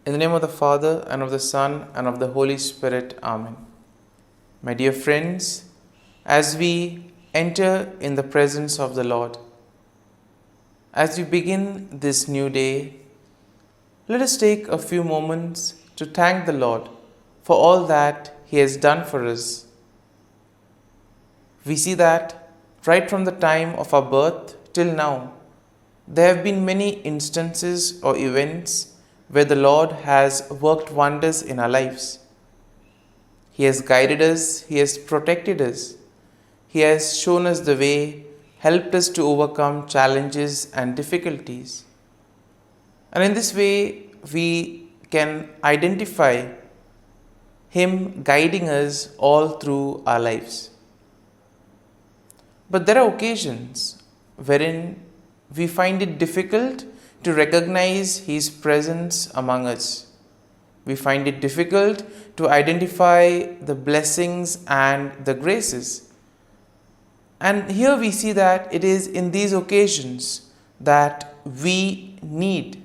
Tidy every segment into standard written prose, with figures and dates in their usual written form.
In the name of the Father, and of the Son, and of the Holy Spirit. Amen. My dear friends, as we enter in the presence of the Lord, as we begin this new day, let us take a few moments to thank the Lord for all that He has done for us. We see that right from the time of our birth till now, there have been many instances or events where the Lord has worked wonders in our lives. He has guided us, He has protected us, He has shown us the way, helped us to overcome challenges and difficulties. And in this way, we can identify Him guiding us all through our lives. But there are occasions wherein we find it difficult to recognize His presence among us. We find it difficult to identify the blessings and the graces. And here we see that it is in these occasions that we need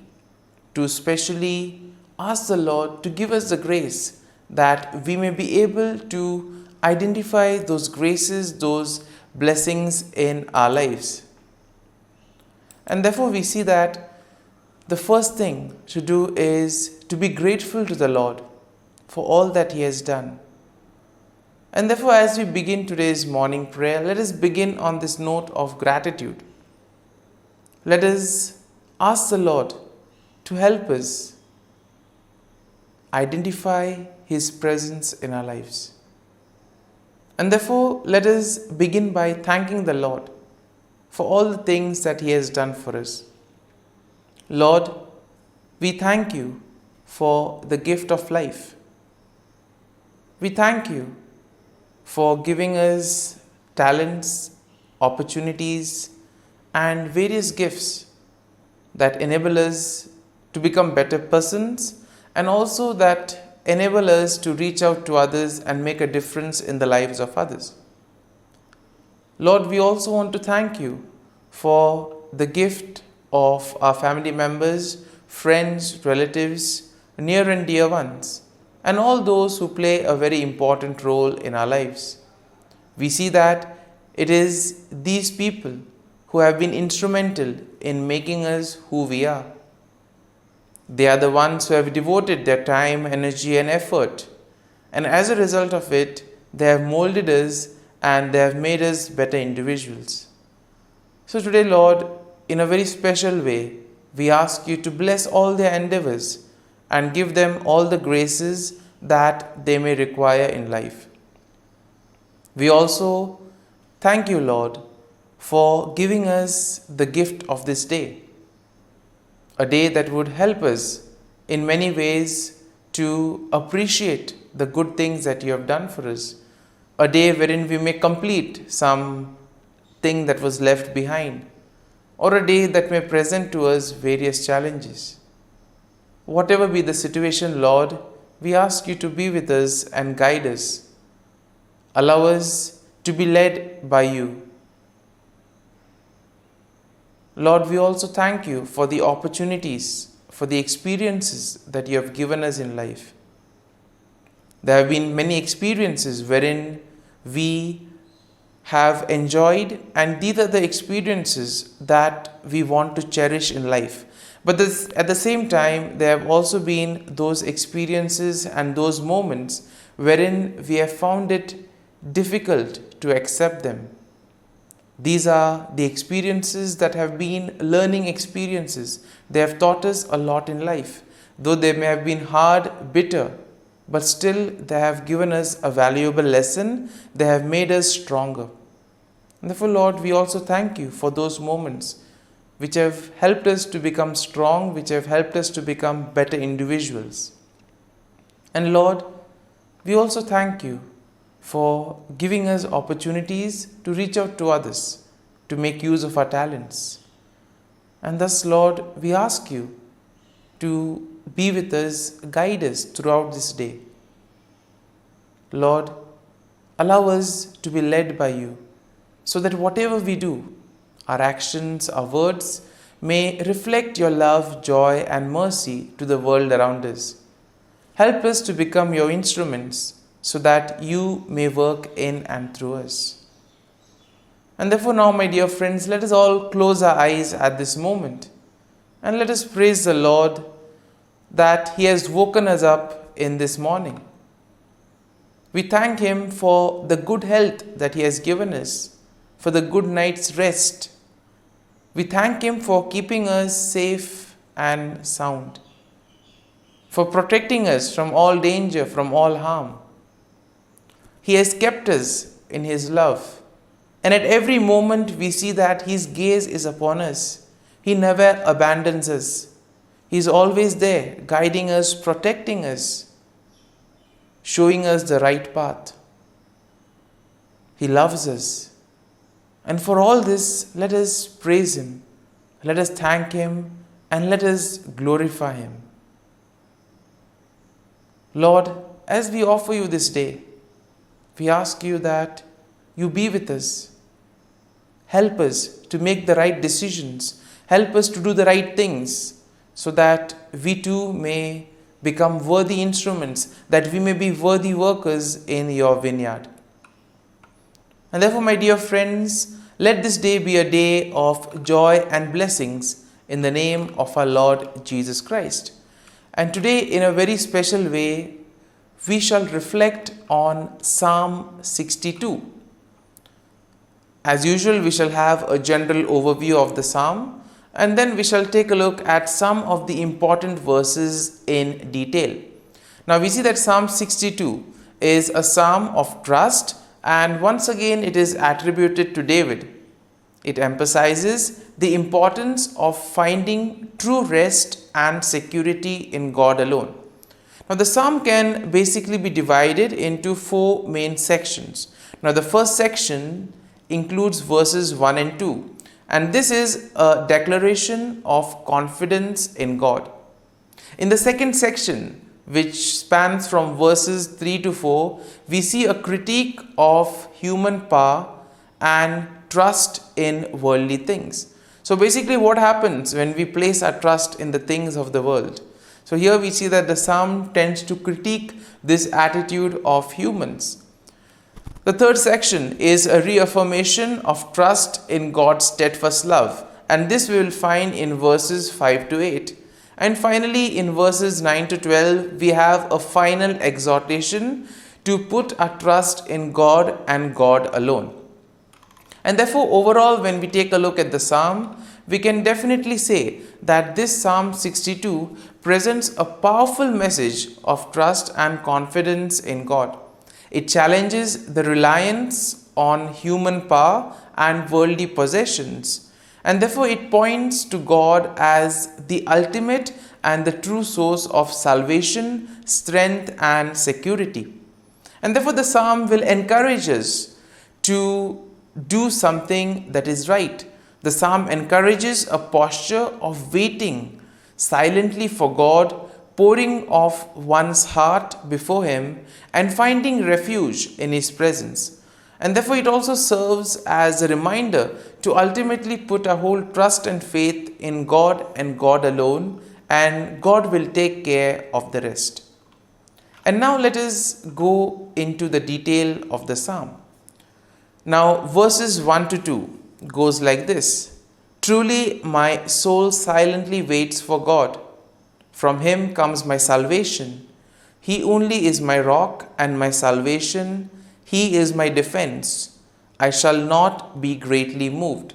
to specially ask the Lord to give us the grace that we may be able to identify those graces, those blessings in our lives. And therefore we see that the first thing to do is to be grateful to the Lord for all that He has done. And therefore, as we begin today's morning prayer, let us begin on this note of gratitude. Let us ask the Lord to help us identify His presence in our lives. And therefore, let us begin by thanking the Lord for all the things that He has done for us. Lord, we thank You for the gift of life. We thank You for giving us talents, opportunities, and various gifts that enable us to become better persons and also that enable us to reach out to others and make a difference in the lives of others. Lord, we also want to thank You for the gift of our family members, friends, relatives, near and dear ones, and all those who play a very important role in our lives. We see that it is these people who have been instrumental in making us who we are. They are the ones who have devoted their time, energy, and effort, and as a result of it, they have molded us and they have made us better individuals. So today, Lord, in a very special way, we ask You to bless all their endeavors and give them all the graces that they may require in life. We also thank You, Lord, for giving us the gift of this day, a day that would help us in many ways to appreciate the good things that You have done for us, a day wherein we may complete some thing that was left behind, or a day that may present to us various challenges. Whatever be the situation, Lord, we ask You to be with us and guide us. Allow us to be led by You. Lord, we also thank You for the opportunities, for the experiences that You have given us in life. There have been many experiences wherein we have enjoyed, and these are the experiences that we want to cherish in life. But at the same time, there have also been those experiences and those moments wherein we have found it difficult to accept them. These are the experiences that have been learning experiences. They have taught us a lot in life. Though they may have been hard, bitter, but still they have given us a valuable lesson. They have made us stronger. And therefore, Lord, we also thank You for those moments which have helped us to become strong, which have helped us to become better individuals. And Lord, we also thank You for giving us opportunities to reach out to others, to make use of our talents. And thus, Lord, we ask You to be with us, guide us throughout this day. Lord, allow us to be led by You, so that whatever we do, our actions, our words, may reflect your love, joy, and mercy to the world around us. Help us to become your instruments so that you may work in and through us. And therefore now, my dear friends, let us all close our eyes at this moment and let us praise the Lord that He has woken us up in this morning. We thank Him for the good health that He has given us, for the good night's rest. We thank Him for keeping us safe and sound, for protecting us from all danger, from all harm. He has kept us in His love, and at every moment we see that His gaze is upon us. He never abandons us. He is always there, guiding us, protecting us, showing us the right path. He loves us. And for all this, let us praise Him, let us thank Him, and let us glorify Him. Lord, as we offer You this day, we ask You that You be with us. Help us to make the right decisions. Help us to do the right things so that we too may become worthy instruments, that we may be worthy workers in Your vineyard. And therefore, my dear friends, let this day be a day of joy and blessings in the name of our Lord Jesus Christ. And today, in a very special way, we shall reflect on Psalm 62. As usual, we shall have a general overview of the psalm, and then we shall take a look at some of the important verses in detail. Now, we see that Psalm 62 is a psalm of trust, and once again it is attributed to David. It emphasizes the importance of finding true rest and security in God alone. Now, the psalm can basically be divided into four main sections. Now, the first section includes verses 1 and 2, and this is a declaration of confidence in God. In the second section, which spans from verses 3 to 4, we see a critique of human power and trust in worldly things. So basically, what happens when we place our trust in the things of the world? So here we see that the psalm tends to critique this attitude of humans. The third section is a reaffirmation of trust in God's steadfast love, and this we will find in verses 5 to 8. And finally, in verses 9 to 12, we have a final exhortation to put our trust in God and God alone. And therefore, overall, when we take a look at the psalm, we can definitely say that this Psalm 62 presents a powerful message of trust and confidence in God. It challenges the reliance on human power and worldly possessions, and therefore it points to God as the ultimate and the true source of salvation, strength, and security. And therefore the psalm will encourage us to do something that is right. The psalm encourages a posture of waiting silently for God, pouring off one's heart before Him and finding refuge in His presence. And therefore it also serves as a reminder to ultimately put our whole trust and faith in God and God alone, and God will take care of the rest. And now let us go into the detail of the psalm. Now verses 1 to 2 goes like this. Truly my soul silently waits for God. From Him comes my salvation. He only is my rock and my salvation. He is my defense. I shall not be greatly moved.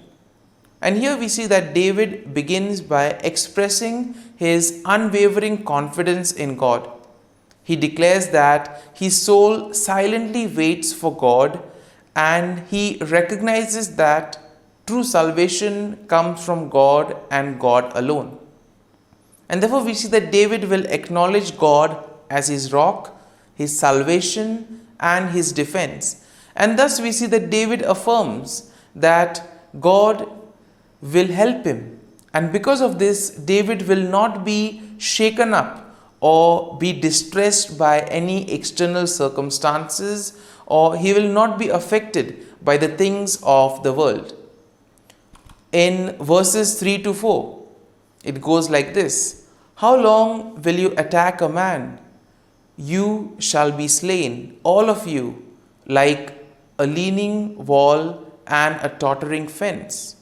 And here we see that David begins by expressing his unwavering confidence in God. He declares that his soul silently waits for God, and he recognizes that true salvation comes from God and God alone. And therefore we see that David will acknowledge God as his rock, his salvation, and his defense. And thus we see that David affirms that God will help him. And because of this, David will not be shaken up or be distressed by any external circumstances, or he will not be affected by the things of the world. in verses 3 to 4. It goes like this: How long will you attack a man? You shall be slain, all of you, like a leaning wall and a tottering fence.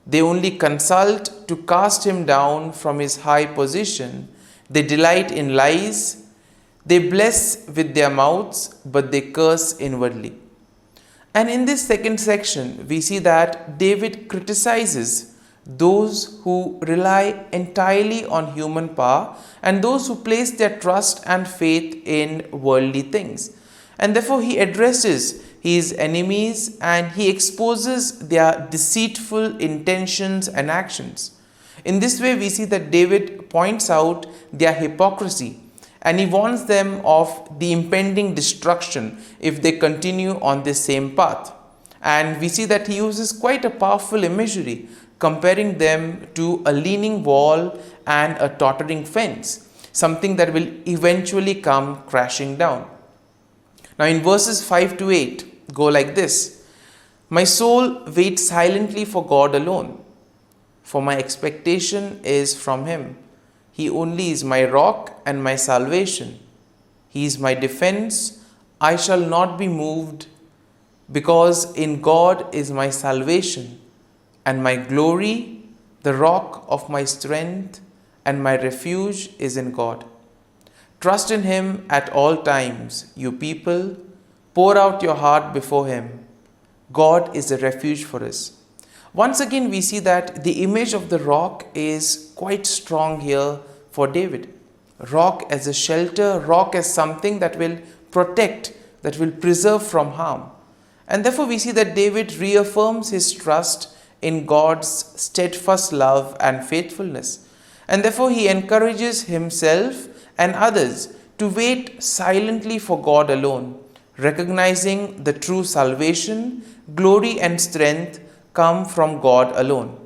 They only consult to cast him down from his high position. They delight in lies. They bless with their mouths, but they curse inwardly. And in this second section, we see that David criticizes those who rely entirely on human power and those who place their trust and faith in worldly things. And therefore, he addresses his enemies and he exposes their deceitful intentions and actions. In this way, we see that David points out their hypocrisy and he warns them of the impending destruction if they continue on this same path. And we see that he uses quite a powerful imagery, comparing them to a leaning wall and a tottering fence, something that will eventually come crashing down. Now, in verses 5 to 8, go like this: My soul waits silently for God alone, for my expectation is from him. He only is my rock and my salvation. He is my defense. I shall not be moved, because in God is my salvation and my glory, the rock of my strength, and my refuge is in God. Trust in him at all times, you people. Pour out your heart before him. God is a refuge for us. Once again, we see that the image of the rock is quite strong here for David. Rock as a shelter, rock as something that will protect, that will preserve from harm. And therefore, we see that David reaffirms his trust in God's steadfast love and faithfulness. And therefore, he encourages himself and others to wait silently for God alone, recognizing the true salvation, glory, and strength come from God alone.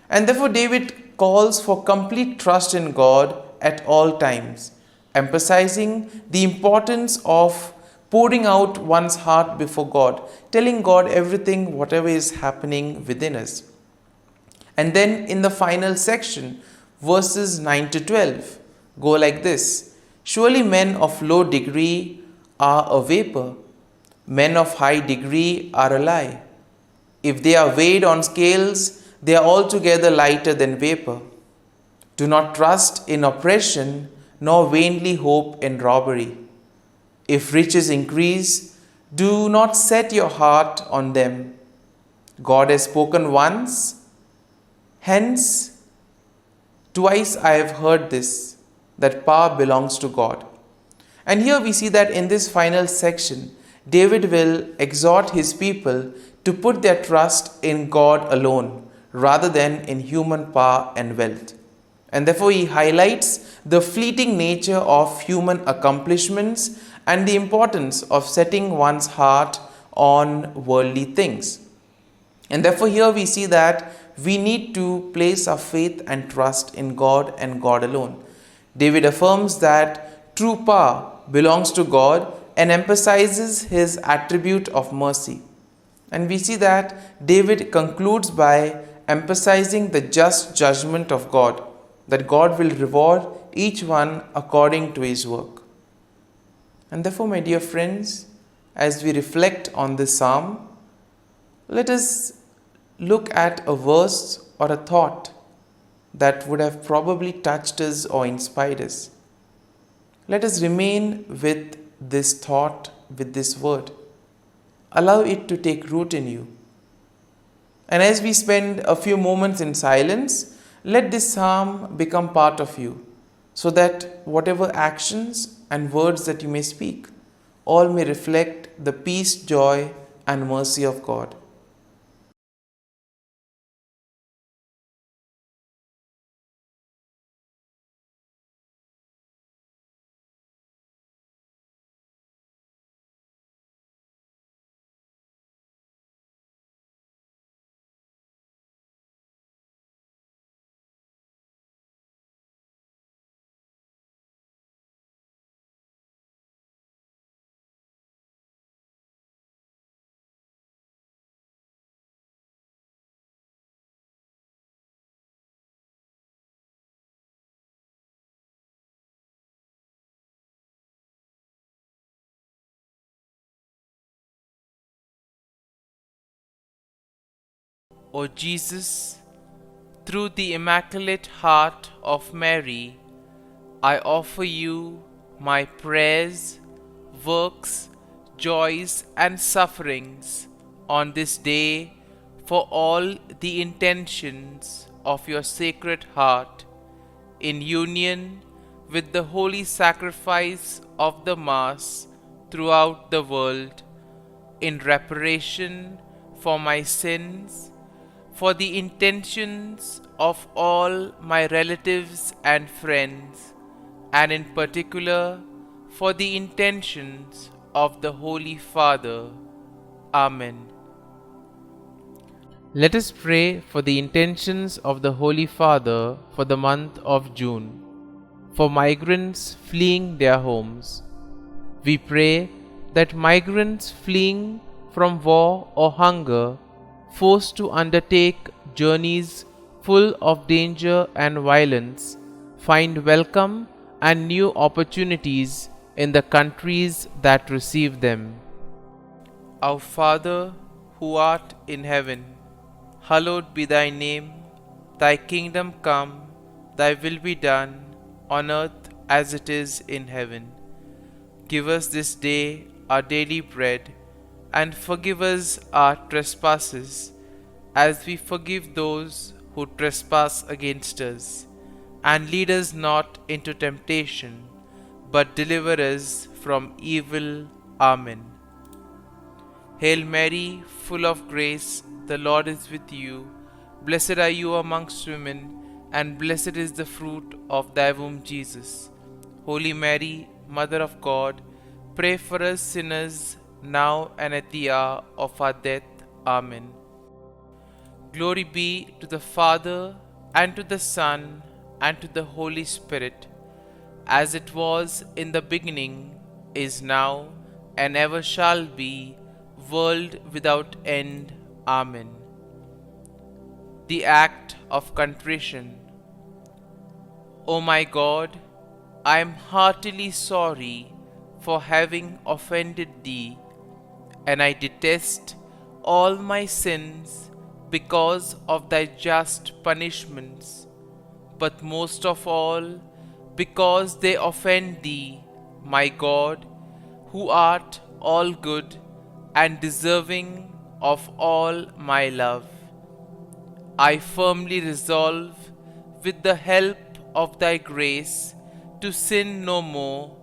And therefore, David calls for complete trust in God at all times, emphasizing the importance of pouring out one's heart before God, telling God everything, whatever is happening within us. And then in the final section, verses 9 to 12, go like this: Surely men of low degree are a vapor, men of high degree are a lie. If they are weighed on scales, they are altogether lighter than vapor. Do not trust in oppression, nor vainly hope in robbery. If riches increase, do not set your heart on them. God has spoken once, hence twice I have heard this, that power belongs to God. And here we see that in this final section, David will exhort his people to put their trust in God alone rather than in human power and wealth. And therefore, he highlights the fleeting nature of human accomplishments and the importance of setting one's heart on worldly things. And therefore, here we see that we need to place our faith and trust in God and God alone. David affirms that true power belongs to God and emphasizes his attribute of mercy. And we see that David concludes by emphasizing the just judgment of God, that God will reward each one according to his work. And therefore, my dear friends, as we reflect on this psalm, let us look at a verse or a thought that would have probably touched us or inspired us. Let us remain with this thought, with this word. Allow it to take root in you. And as we spend a few moments in silence, let this psalm become part of you, so that whatever actions and words that you may speak, all may reflect the peace, joy, and mercy of God. O Jesus, through the Immaculate Heart of Mary, I offer you my prayers, works, joys, and sufferings on this day for all the intentions of your Sacred Heart, in union with the holy sacrifice of the Mass throughout the world, in reparation for my sins, for the intentions of all my relatives and friends, and in particular for the intentions of the Holy Father. Amen. Let us pray for the intentions of the Holy Father for the month of June, for migrants fleeing their homes. We pray that migrants fleeing from war or hunger, forced to undertake journeys full of danger and violence, find welcome and new opportunities in the countries that receive them. Our Father, who art in heaven, hallowed be thy name. Thy kingdom come, thy will be done, on earth as it is in heaven. Give us this day our daily bread, and forgive us our trespasses, as we forgive those who trespass against us. And lead us not into temptation, but deliver us from evil. Amen. Hail Mary, full of grace, the Lord is with you. Blessed are you amongst women, and blessed is the fruit of thy womb, Jesus. Holy Mary, Mother of God, pray for us sinners, now and at the hour of our death. Amen. Glory be to the Father, and to the Son, and to the Holy Spirit, as it was in the beginning, is now, and ever shall be, world without end. Amen. The Act of Contrition. O my God, I am heartily sorry for having offended thee, and I detest all my sins because of thy just punishments, but most of all because they offend thee, my God, who art all good and deserving of all my love. I firmly resolve, with the help of thy grace, to sin no more,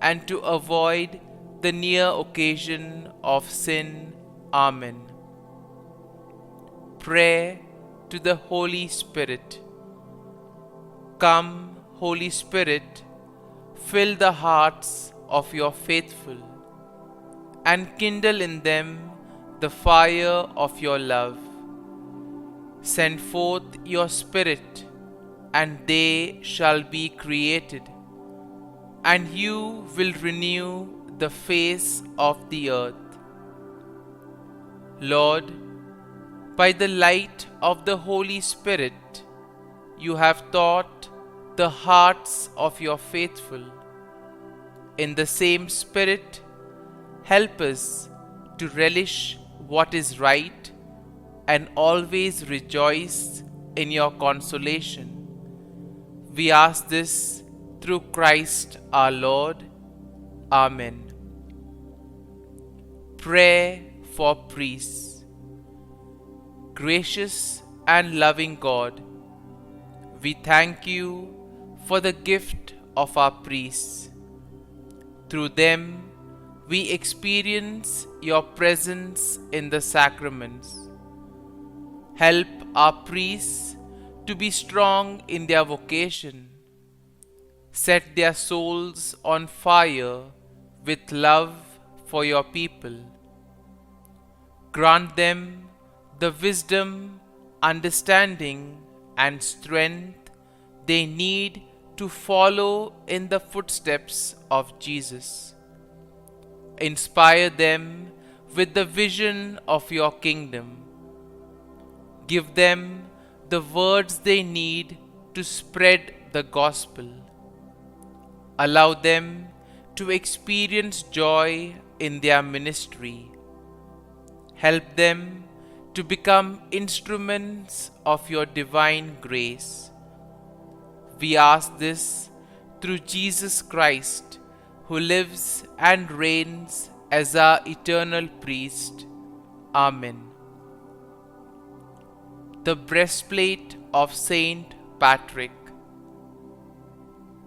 and to avoid the near occasion of sin. Amen. Prayer to the Holy Spirit. Come, Holy Spirit, fill the hearts of your faithful, and kindle in them the fire of your love. Send forth your Spirit, and they shall be created, and you will renew the face of the earth. Lord, by the light of the Holy Spirit, you have taught the hearts of your faithful. In the same Spirit, help us to relish what is right and always rejoice in your consolation. We ask this through Christ our Lord. Amen. Prayer for priests. Gracious and loving God, we thank you for the gift of our priests. Through them, we experience your presence in the sacraments. Help our priests to be strong in their vocation. Set their souls on fire with love for your people. Grant them the wisdom, understanding, and strength they need to follow in the footsteps of Jesus. Inspire them with the vision of your kingdom. Give them the words they need to spread the gospel. Allow them to experience joy in their ministry. Help them to become instruments of your divine grace. We ask this through Jesus Christ, who lives and reigns as our eternal priest. Amen. The breastplate of Saint Patrick.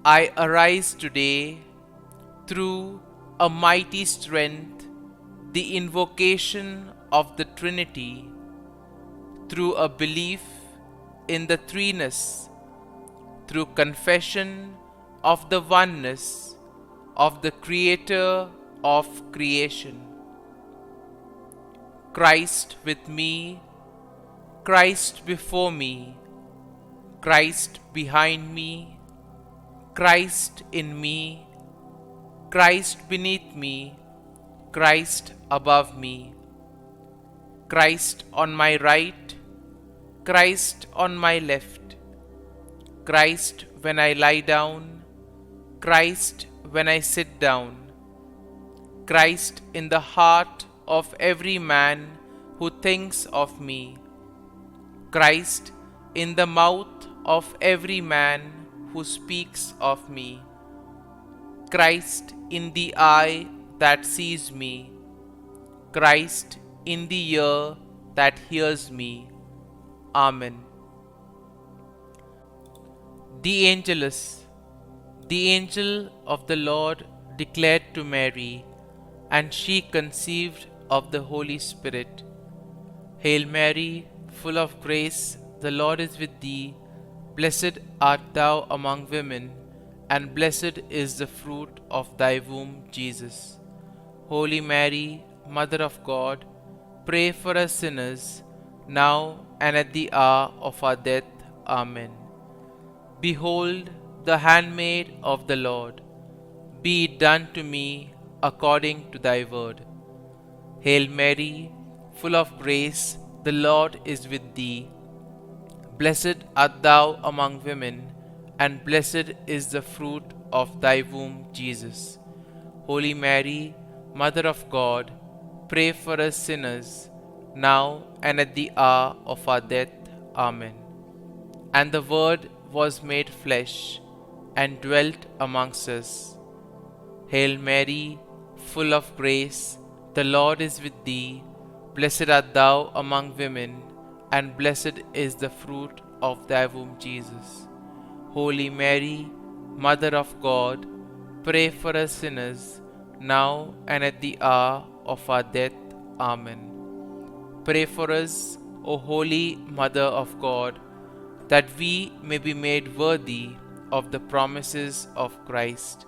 I arise today through a mighty strength, the invocation of the Trinity, through a belief in the threeness, through confession of the oneness of the Creator of creation. Christ with me, Christ before me, Christ behind me, Christ in me, Christ beneath me, Christ above me, Christ on my right, Christ on my left, Christ when I lie down, Christ when I sit down, Christ in the heart of every man who thinks of me, Christ in the mouth of every man who speaks of me, Christ in the eye that sees me, Christ in the ear that hears me. Amen. The Angelus. The angel of the Lord declared to Mary, and she conceived of the Holy Spirit. Hail Mary, full of grace, the Lord is with thee. Blessed art thou among women, and blessed is the fruit of thy womb, Jesus. Holy Mary, Mother of God, pray for us sinners, now and at the hour of our death. Amen. Behold, the handmaid of the Lord, be it done to me according to thy word. Hail Mary, full of grace, the Lord is with thee. Blessed art thou among women, and blessed is the fruit of thy womb, Jesus. Holy Mary, Mother of God, pray for us sinners, now and at the hour of our death. Amen. And the Word was made flesh, and dwelt amongst us. Hail Mary, full of grace, the Lord is with thee. Blessed art thou among women, and blessed is the fruit of thy womb, Jesus. Holy Mary, Mother of God, pray for us sinners, now and at the hour of our death. Amen. Pray for us, O Holy Mother of God, that we may be made worthy of the promises of Christ.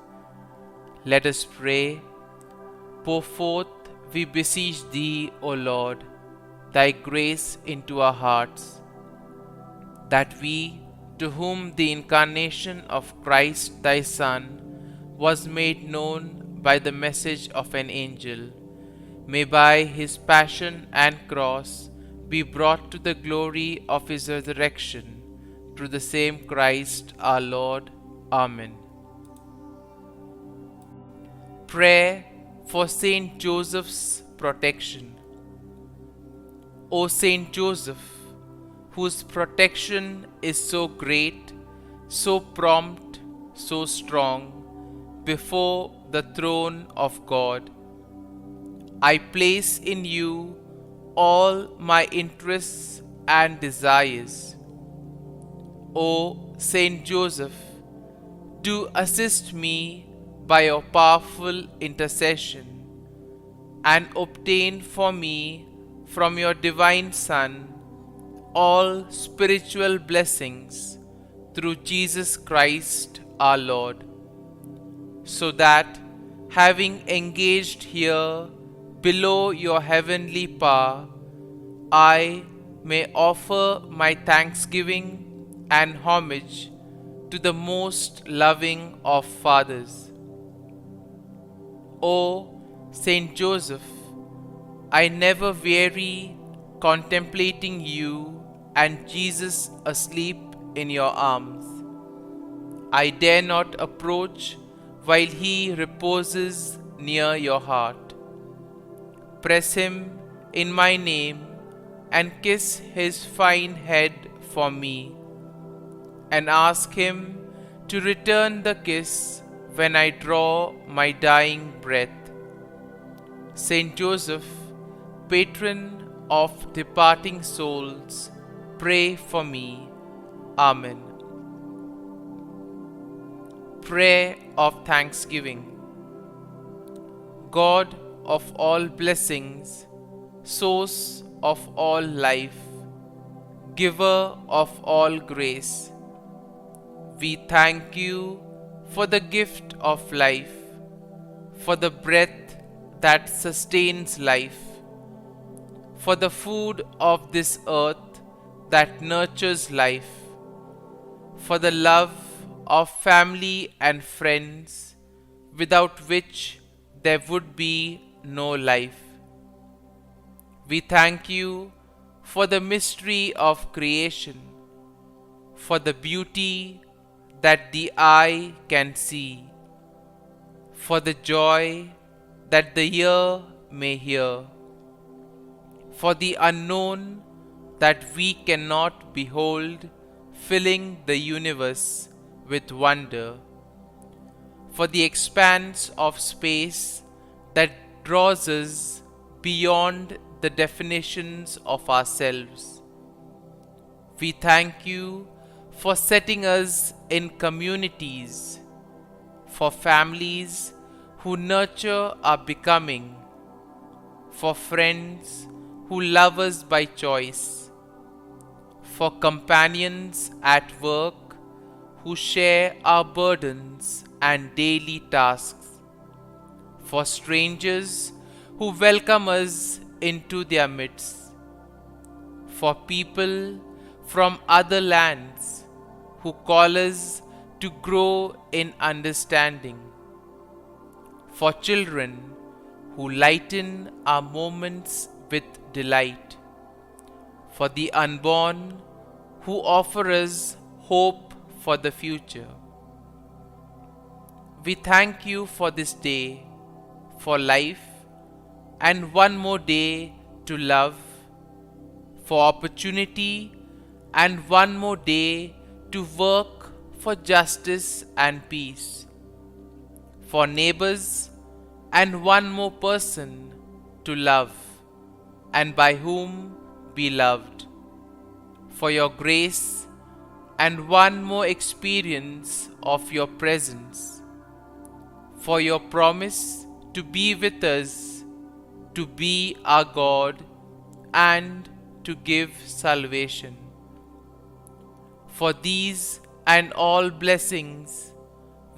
Let us pray. Pour forth, we beseech thee, O Lord, thy grace into our hearts, that we, to whom the incarnation of Christ thy Son was made known by the message of an angel, may by his passion and cross be brought to the glory of his resurrection, through the same Christ our Lord. Amen. Prayer for Saint Joseph's protection. O Saint Joseph, whose protection is so great, so prompt, so strong, before the throne of God, I place in you all my interests and desires. O Saint Joseph, do assist me by your powerful intercession, and obtain for me from your divine Son all spiritual blessings through Jesus Christ our Lord, so that, having engaged here below your heavenly power, I may offer my thanksgiving and homage to the most loving of fathers. O Saint Joseph, I never weary contemplating you and Jesus asleep in your arms. I dare not approach while he reposes near your heart. Press him in my name and kiss his fine head for me, and ask him to return the kiss when I draw my dying breath. Saint Joseph, patron of departing souls, pray for me. Amen. Prayer of Thanksgiving. God of all blessings, source of all life, giver of all grace, we thank you for the gift of life, for the breath that sustains life, for the food of this earth that nurtures life, for the love of family and friends, without which there would be no life. We thank you for the mystery of creation, for the beauty that the eye can see, for the joy that the ear may hear, for the unknown that we cannot behold, filling the universe with wonder, for the expanse of space that draws us beyond the definitions of ourselves. We thank you for setting us in communities, for families who nurture our becoming, for friends who love us by choice, for companions at work who share our burdens and daily tasks, for strangers who welcome us into their midst, for people from other lands who call us to grow in understanding, for children who lighten our moments with delight, for the unborn who offer us hope for the future. We thank you for this day, for life, and one more day to love, for opportunity, and one more day to work for justice and peace, for neighbors, and one more person to love, and by whom be loved, for your grace, and one more experience of your presence, for your promise to be with us, to be our God, and to give salvation. For these and all blessings,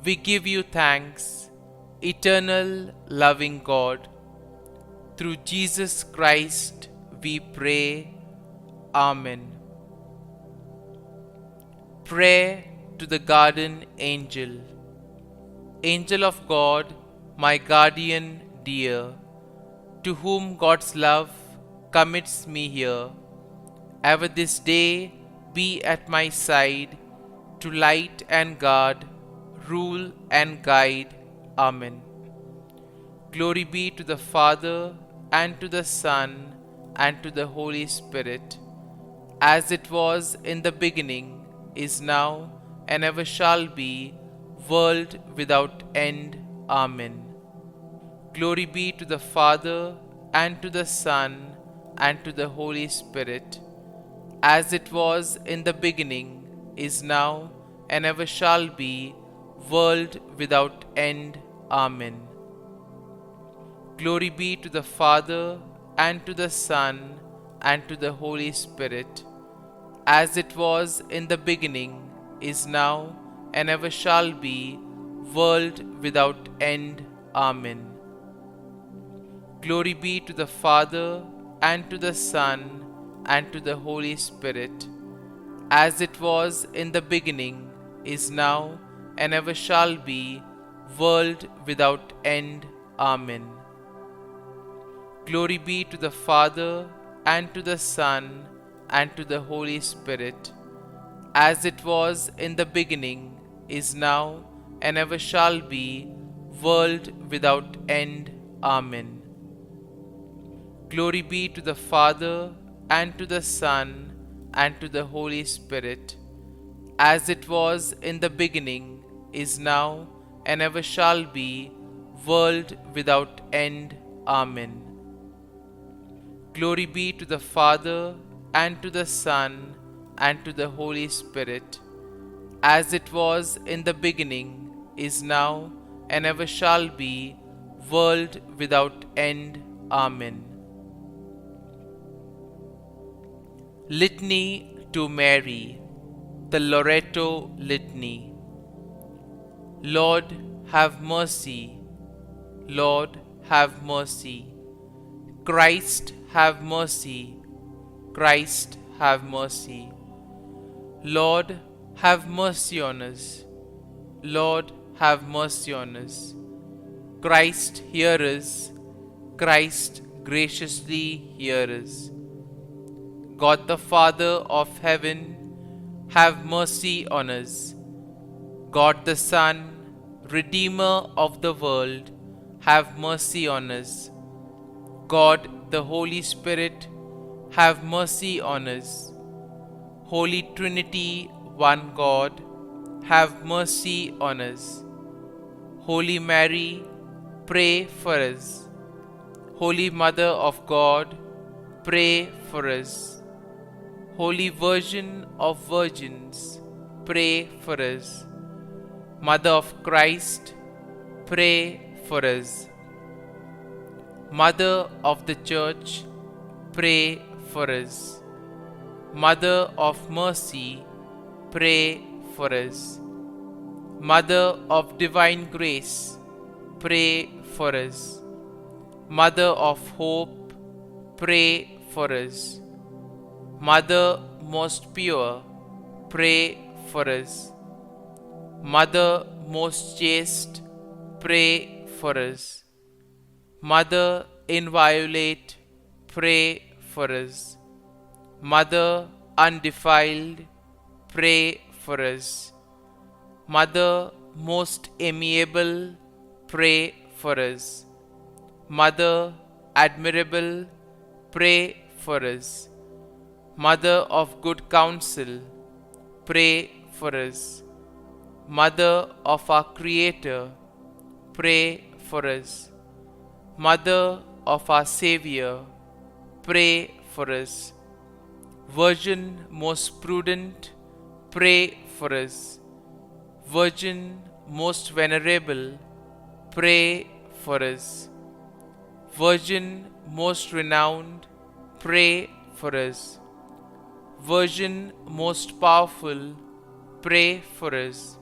we give you thanks, eternal loving God. Through Jesus Christ we pray. Amen. Prayer to the Guardian Angel. Angel of God, my guardian dear, to whom God's love commits me here, ever this day be at my side, to light and guard, rule and guide. Amen. Glory be to the Father, and to the Son, and to the Holy Spirit, as it was in the beginning, is now, and ever shall be, world without end. Amen. Glory be to the Father, and to the Son, and to the Holy Spirit, as it was in the beginning, is now, and ever shall be, world without end. Amen. Glory be to the Father, and to the Son, and to the Holy Spirit, as it was in the beginning, is now, and ever shall be, world without end. Amen. Glory be to the Father, and to the Son, and to the Holy Spirit, as it was in the beginning, is now, and ever shall be, world without end. Amen. Glory be to the Father, and to the Son, and to the Holy Spirit, as it was in the beginning, is now, and ever shall be, world without end. Amen. Glory be to the Father, and to the Son, and to the Holy Spirit, as it was in the beginning, is now, and ever shall be, world without end. Amen. Glory be to the Father, and to the Son, and to the Holy Spirit, as it was in the beginning, is now, and ever shall be, world without end. Amen. Litany to Mary, the Loreto Litany. Lord, have mercy. Lord, have mercy. Christ, have mercy. Christ, have mercy. Lord, have mercy on us. Lord, have mercy on us. Christ, hear us. Christ, graciously hear us. God the Father of heaven, have mercy on us. God the Son, Redeemer of the world, have mercy on us. God the Holy Spirit, have mercy on us. Holy Trinity, one God, have mercy on us. Holy Mary, pray for us. Holy Mother of God, pray for us. Holy Virgin of Virgins, pray for us. Mother of Christ, pray for us. Mother of the Church, pray for us. Mother of Mercy, pray for us. Mother of Divine Grace, pray for us. Mother of Hope, pray for us. Mother most pure, pray for us. Mother most chaste, pray for us. Mother inviolate, pray for us. Mother undefiled, pray for us. Mother most amiable, pray for us. Mother admirable, pray for us. Mother of good counsel, pray for us. Mother of our Creator, pray for us. Mother of our Savior, pray for us. Virgin most prudent, pray for us. Virgin most venerable, pray for us. Virgin most renowned, pray for us. Virgin most powerful, pray for us.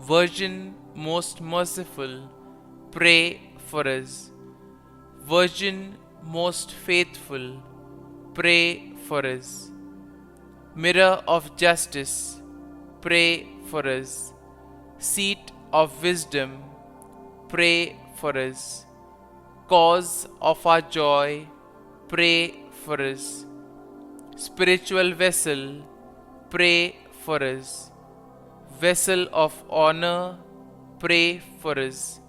Virgin most merciful, pray for us. Virgin most faithful, pray for us. Mirror of justice, pray for us. Seat of wisdom, pray for us. Cause of our joy, pray for us. Spiritual vessel, pray for us. Vessel of honor, pray for us.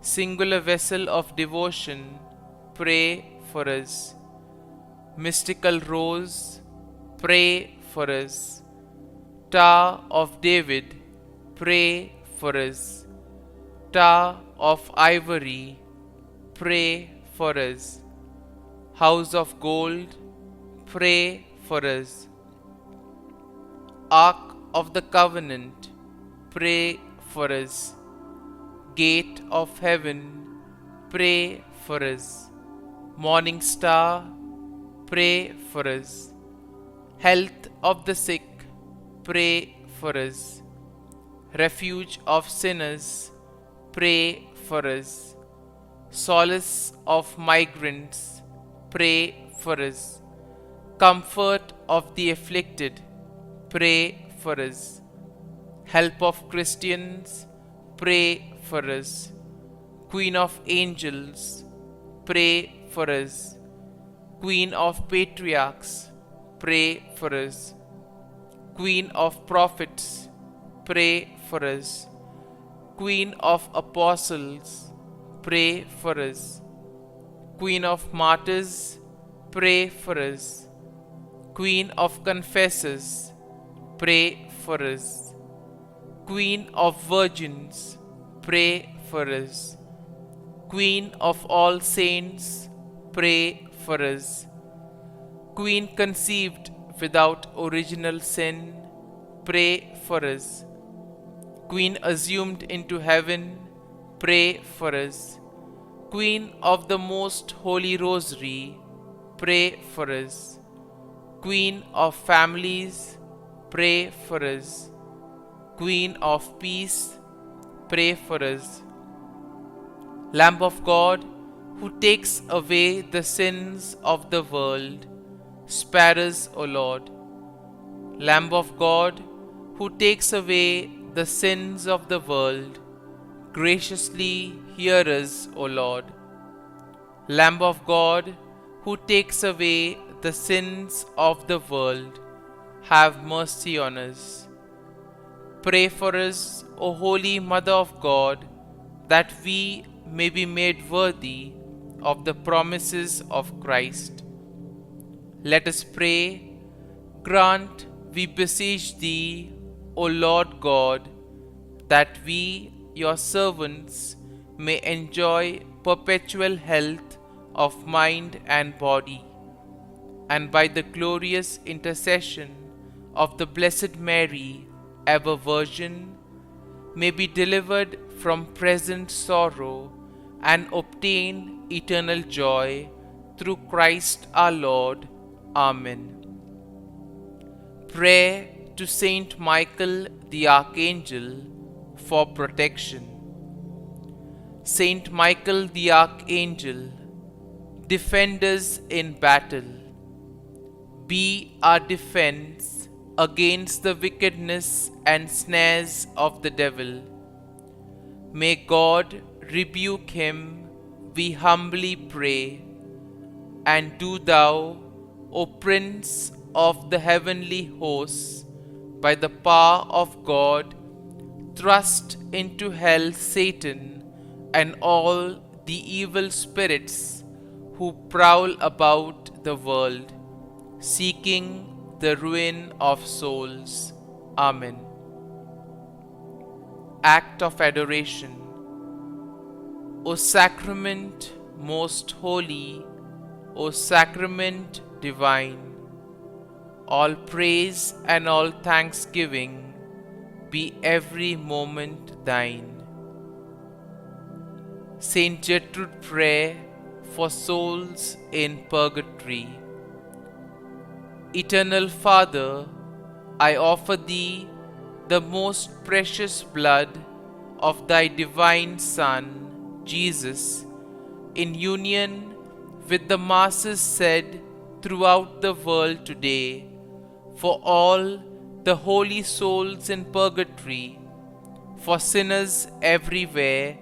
Singular vessel of devotion, pray for us. Mystical rose, pray for us. Tower of David, pray for us. Tower of ivory, pray for us. House of gold, pray for us. Ark of the Covenant, pray for us. Gate of heaven, pray for us. Morning star, pray for us. Health of the sick, pray for us. Refuge of sinners, pray for us. Solace of migrants, pray for us. Comfort of the afflicted, pray for us. Help of Christians, pray for us. Queen of angels, pray for us. Queen of patriarchs, pray for us. Queen of prophets, pray for us. Queen of apostles, pray for us. Queen of martyrs, pray for us. Queen of Confessors, pray for us. Queen of Virgins, pray for us. Queen of all saints, pray for us. Queen conceived without original sin, pray for us. Queen assumed into heaven, pray for us. Queen of the Most Holy Rosary, pray for us. Queen of families, pray for us. Queen of peace, pray for us. Lamb of God, who takes away the sins of the world, spare us, O Lord. Lamb of God, who takes away the sins of the world, graciously hear us, O Lord. Lamb of God, who takes away the sins of the world, have mercy on us. Pray for us, O Holy Mother of God, that we may be made worthy of the promises of Christ. Let us pray. Grant, we beseech Thee, O Lord God, that we, Your servants, may enjoy perpetual health of mind and body, and by the glorious intercession of the Blessed Mary, ever Virgin, may be delivered from present sorrow and obtain eternal joy through Christ our Lord. Amen. Prayer to Saint Michael the Archangel for protection. Saint Michael the Archangel, defend us in battle. Be our defense against the wickedness and snares of the devil. May God rebuke him, we humbly pray. And do Thou, O Prince of the heavenly hosts, by the power of God, thrust into hell Satan and all the evil spirits who prowl about the world, seeking the ruin of souls. Amen. Act of Adoration. O Sacrament most holy, O Sacrament divine, all praise and all thanksgiving be every moment Thine. Saint Gertrude Prayer for souls in purgatory. Eternal Father, I offer Thee the most precious blood of Thy divine Son, Jesus, in union with the Masses said throughout the world today, for all the holy souls in purgatory, for sinners everywhere,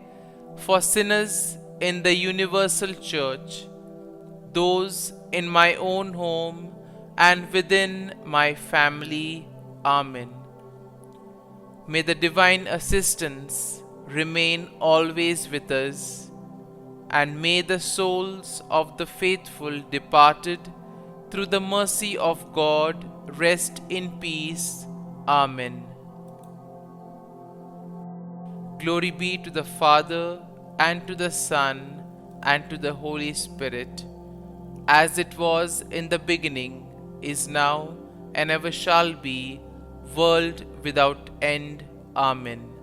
for sinners in the universal church, those in my own home and within my family. Amen. May the divine assistance remain always with us, and may the souls of the faithful departed through the mercy of God rest in peace. Amen. Glory be to the Father, and to the Son, and to the Holy Spirit, as it was in the beginning, is now, and ever shall be, world without end. Amen.